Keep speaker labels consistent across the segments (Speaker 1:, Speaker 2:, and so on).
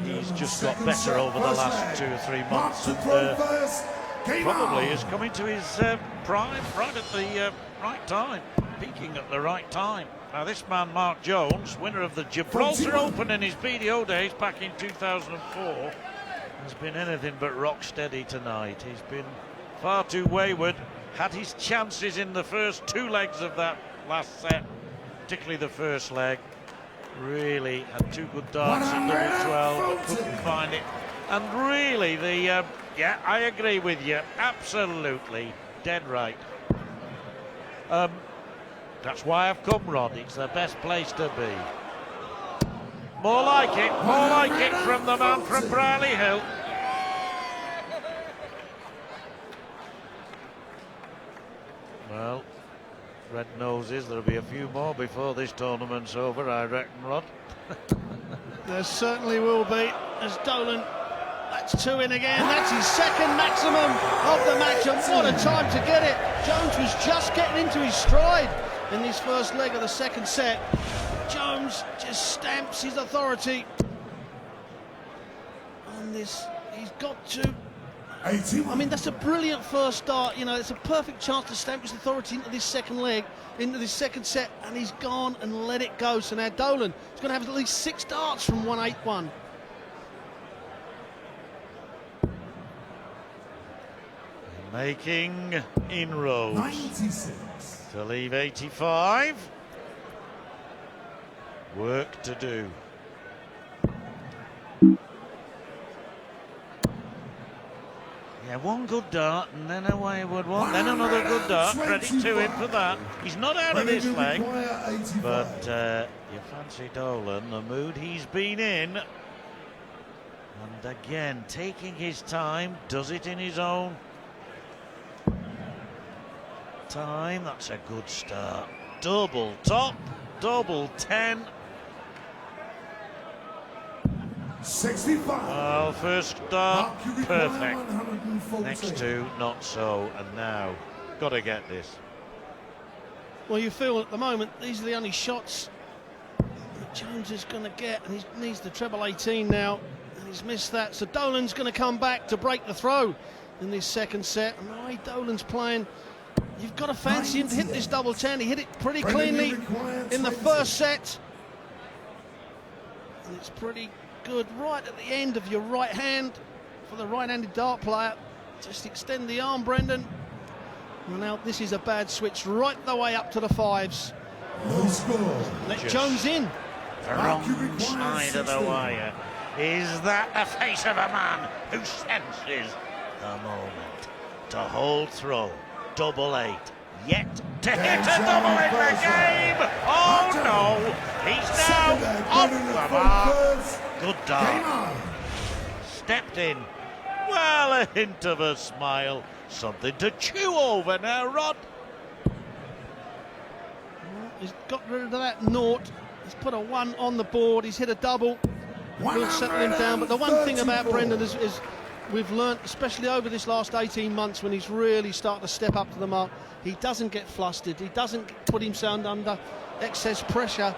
Speaker 1: he's just got better over the last 2 or 3 months, and probably is coming to his prime right at the right time, peaking at the right time. Now this man, Mark Jones, winner of the Gibraltar Open in his BDO days back in 2004, has been anything but rock steady tonight. He's been far too wayward, had his chances in the first 2 legs of that last set, particularly the first leg. Really had 2 good darts at double 12, but couldn't find it. And really, yeah, I agree with you, absolutely, dead right. That's why I've come, Rod. It's the best place to be. More like it from the man from Brierley Hill. Well, red noses, there'll be a few more before this tournament's over, I reckon, Rod.
Speaker 2: There certainly will be, as Dolan, that's 2 in again, that's his second maximum of the match, and what a time to get it. Jones was just getting into his stride in this first leg of the second set. Jones just stamps his authority on this. He's got to, I mean, that's a brilliant first start, you know, it's a perfect chance to stamp his authority into this second leg, into this second set, and he's gone and let it go. So now Dolan is going to have at least 6 darts from 1-8-1.
Speaker 1: Making inroads
Speaker 3: 96
Speaker 1: to leave 85. Work to do. Yeah, 1 good dart and then a wayward one, then another good dart. Credit to him for that. He's not out of this leg, but you fancy Dolan, the mood he's been in. And again, taking his time, does it in his own time. That's a good start. Double top, double 10.
Speaker 3: 65.
Speaker 1: Well, first start, perfect. Next 2, not so. And now, got to get this.
Speaker 2: Well, you feel at the moment these are the only shots that Jones is going to get, and he needs the treble 18 now, and he's missed that. So Dolan's going to come back to break the throw in this second set. And the way Dolan's playing, you've got to fancy him to hit this double 10. He hit it pretty cleanly in the first set, and it's pretty good right at the end of your right hand for the right-handed dart player. Just extend the arm, Brendan. And now this is a bad switch right the way up to the 5s.
Speaker 3: No score.
Speaker 2: Let Jones in.
Speaker 1: The wrong side of the wire. Is that the face of a man who senses the moment to hold throw? Double 8. Yet to hit a double in the game. Oh no! He's now off the mark. Good dart. Stepped in. Well, a hint of a smile. Something to chew over now, Rod.
Speaker 2: He's got rid of that naught. He's put a 1 on the board. He's hit a double. Will settle him down. But the one thing about Brendan is we've learnt, especially over this last 18 months, when he's really starting to step up to the mark, he doesn't get flustered. He doesn't put himself under excess pressure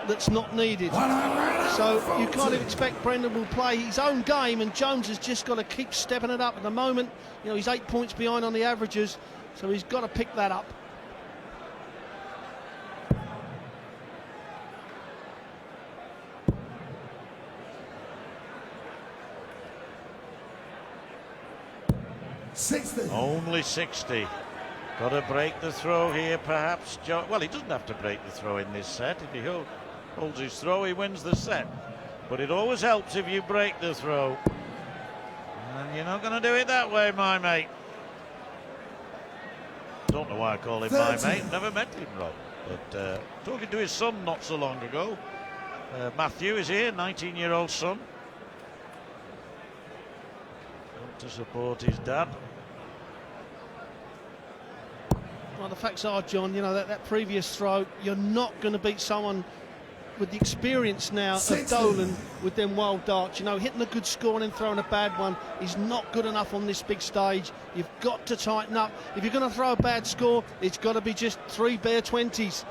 Speaker 2: that's not needed. So you kind of expect Brendan will play his own game, and Jones has just got to keep stepping it up. At the moment, you know, he's 8 points behind on the averages, so he's got to pick that up.
Speaker 1: Only 60. Got to break the throw here, perhaps. Well, he doesn't have to break the throw in this set. If he holds his throw, he wins the set. But it always helps if you break the throw. And you're not going to do it that way, my mate. Don't know why I call him my mate. Never met him, Rob. But talking to his son not so long ago. Matthew is here, 19-year-old son. Come to support his dad.
Speaker 2: Well, the facts are, John, you know, that previous throw, you're not going to beat someone with the experience now of Dolan with them wild darts. You know, hitting a good score and then throwing a bad one is not good enough on this big stage. You've got to tighten up. If you're going to throw a bad score, it's got to be just 3 bare 20s.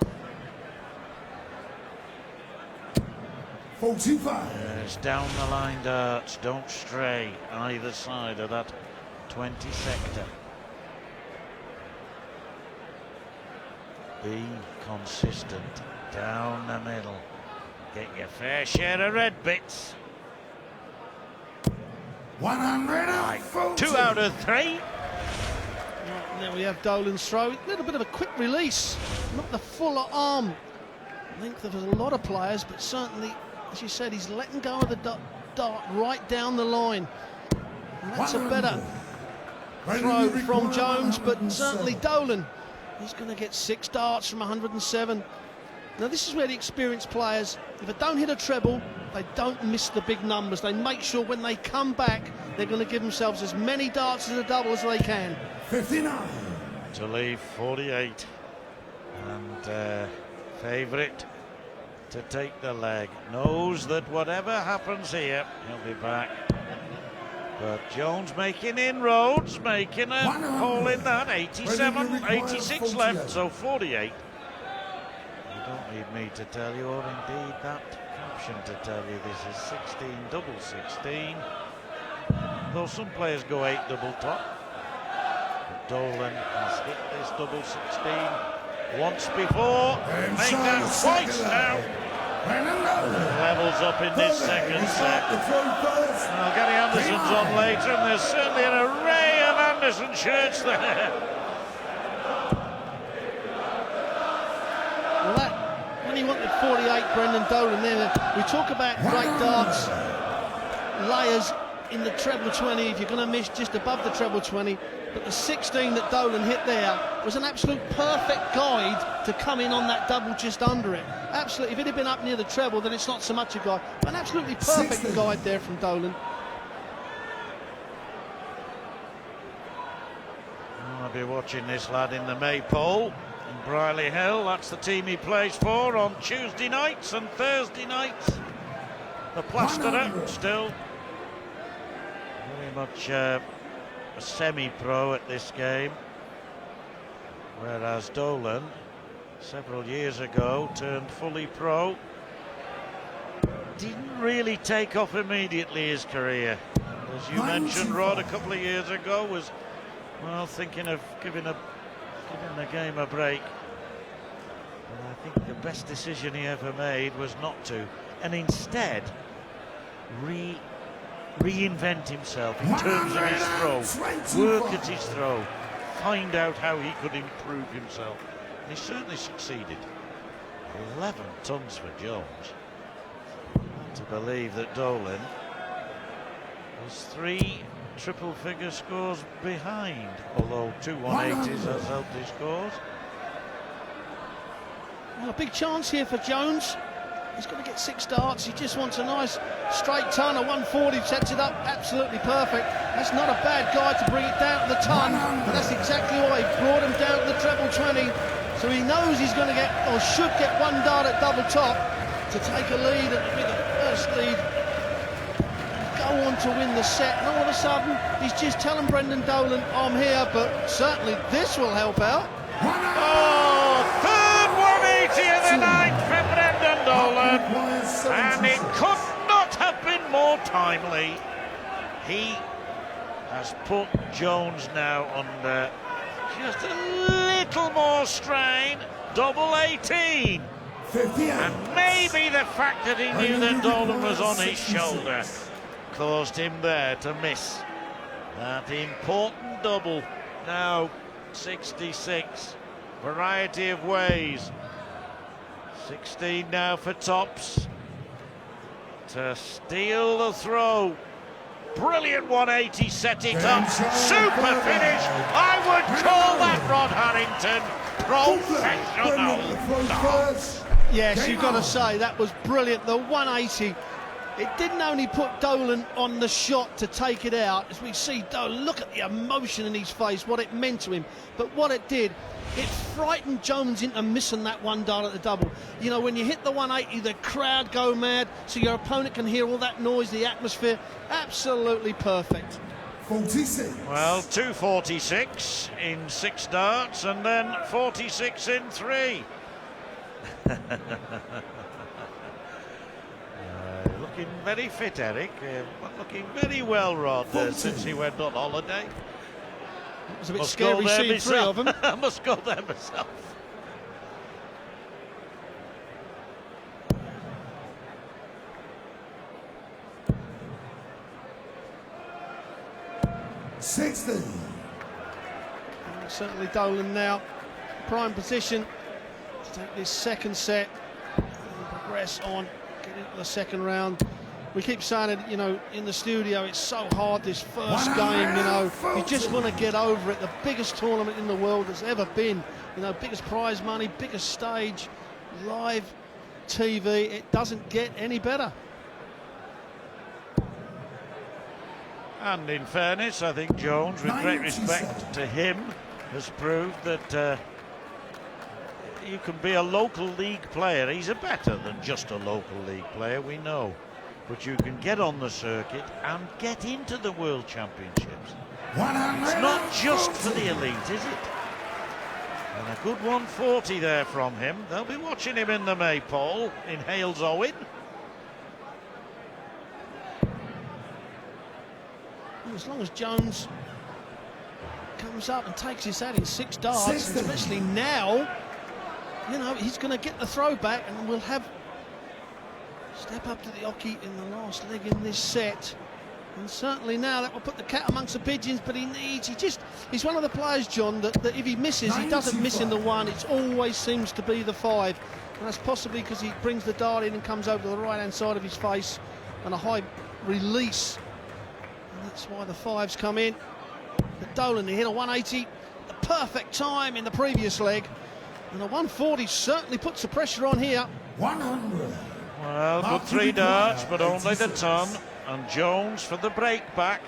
Speaker 3: 45.
Speaker 1: It's down the line darts, don't stray either side of that 20 sector. Be consistent down the middle. Get your fair share of red bits.
Speaker 3: 140.
Speaker 1: 2 out of 3.
Speaker 2: Now we have Dolan's throw. A little bit of a quick release, not the full arm length of a lot of players, but certainly, as you said, he's letting go of the dart right down the line. And that's a better throw from Jones, but certainly Dolan, he's going to get 6 darts from 107. Now this is where the experienced players, if they don't hit a treble, they don't miss the big numbers. They make sure when they come back, they're going to give themselves as many darts as a double as they can.
Speaker 3: 59.
Speaker 1: To leave 48. And favourite to take the leg. Knows that whatever happens here, he'll be back. But Jones making inroads, making a hole in that. 87, 86 left, so 48. You don't need me to tell you, or indeed that caption to tell you, this is 16 double 16. Though some players go 8 double top. But Dolan has hit this double 16 once before. Make that twice now. Levels up in this second set. Well, Gary Anderson's on later, and there's certainly an array of Anderson shirts there.
Speaker 2: Well, that, when he wanted 48, Brendan Dolan there, we talk about great darts, layers in the treble 20, if you're going to miss just above the treble 20, but the 16 that Dolan hit there was an absolute perfect guide to come in on that double just under it. Absolutely, if it had been up near the treble, then it's not so much a guide, but an absolutely perfect
Speaker 3: 16.
Speaker 2: guide there from Dolan.
Speaker 1: I'll be watching this lad in the Maypole in Briley Hill. That's the team he plays for on Tuesday nights and Thursday nights. The plasterer still very much a semi-pro at this game, whereas Dolan several years ago turned fully pro. Didn't really take off immediately his career. As you mentioned, Rod, a couple of years ago was, well, thinking of giving the game a break. And I think the best decision he ever made was not to, and instead reinvent himself in terms of his throw, work at his throw, find out how he could improve himself. And he certainly succeeded. 11 tons for Jones. Hard to believe that Dolan was 3 triple figure scores behind, although 2 180s has helped his scores.
Speaker 2: Well, a big chance here for Jones. He's going to get 6 darts. He just wants a nice straight ton. A 140 sets it up absolutely perfect. That's not a bad guide to bring it down to the ton, but that's exactly why he brought him down to the treble 20. So he knows he's going to get, or should get, 1 dart at double top to take a lead. It'll be the first lead. Go on to win the set, and all of a sudden he's just telling Brendan Dolan, I'm here, but certainly this will help out.
Speaker 1: Oh, third 180 of the night for Brendan Dolan, and it could not have been more timely. He has put Jones now under just a little more strain. Double 18.
Speaker 3: 58.
Speaker 1: And maybe the fact that he knew that Dolan was on his shoulder caused him there to miss that important double. Now 66, variety of ways. 16 now for tops to steal the throw. Brilliant 180, set it up, super finish. I would call that, Rod Harrington, professional.
Speaker 2: Yes, you've got to say that was brilliant. The 180, it didn't only put Dolan on the shot to take it out. As we see Dolan, look at the emotion in his face, what it meant to him. But what it did, it frightened Jones into missing that 1 dart at the double. You know, when you hit the 180, the crowd go mad, so your opponent can hear all that noise, the atmosphere. Absolutely perfect.
Speaker 3: 46.
Speaker 1: Well, 246 in 6 darts, and then 46 in 3. Look looking very fit, Eric. Looking very well, Rod, since he went on holiday.
Speaker 2: It was a bit scary seeing three of them.
Speaker 1: I must go there myself.
Speaker 2: Certainly Dolan now, prime position to take this second set and progress on, get into the second round. We keep saying it, you know, in the studio, it's so hard, this first game, you know, you just want to get over it. The biggest tournament in the world there's ever been, you know, biggest prize money, biggest stage, live TV, it doesn't get any better.
Speaker 1: And in fairness, I think Jones, with great respect to him, has proved that you can be a local league player. He's a better than just a local league player, we know. But you can get on the circuit and get into the World Championships. It's not just for the elite, is it? And a good 140 there from him. They'll be watching him in the Maypole in Hales Owen.
Speaker 2: As long as Jones comes up and takes his hat in 6 darts, and especially now, you know, he's going to get the throwback, and we'll have step up to the hockey in the last leg in this set. And certainly now that will put the cat amongst the pigeons, but he's one of the players, John, that if he misses, he doesn't miss in the 1, it always seems to be the 5. And that's possibly because he brings the dart in and comes over to the right-hand side of his face, and a high release. And that's why the 5s come in. But Dolan, he hit a 180, the perfect time in the previous leg. And a 140 certainly puts the pressure on here.
Speaker 3: 100.
Speaker 1: Well, good 3 darts, but only the ton. And Jones for the break back.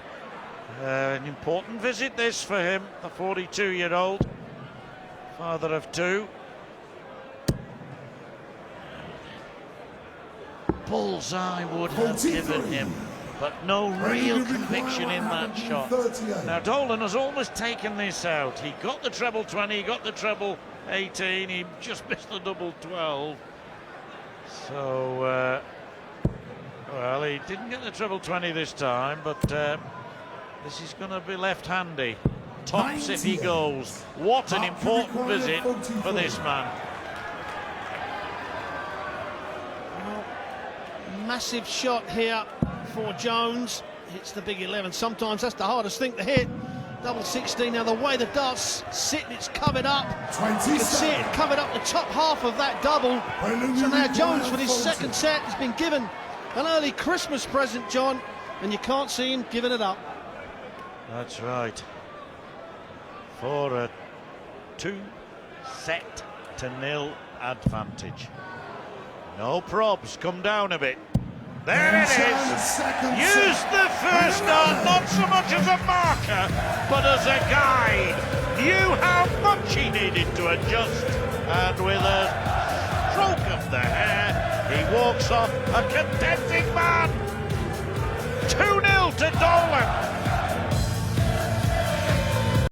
Speaker 1: An important visit this for him, the 42-year-old, father of 2. Bullseye would have given him, but no real conviction in that shot. Now Dolan has almost taken this out. He got the treble 20, he got the treble 18, he just missed the double 12. So, well, he didn't get the treble 20 this time, but this is going to be left handy. Tops if he goes. What an important visit for this man.
Speaker 2: Well, massive shot here for Jones. Hits the big 11. Sometimes that's the hardest thing to hit. Double 16. Now the way the dart's sitting, it's covered up. You can see it covered up the top half of that double. So now Jones, for his second set, has been given an early Christmas present, John, and you can't see him giving it up.
Speaker 1: That's right. For a 2-0 advantage. No probs, come down a bit. There it is. Use the first dart not so much as a marker, but as a guide. Knew how much he needed to adjust, and with a stroke of the hair, he walks off a contending man. 2-0 to Dolan.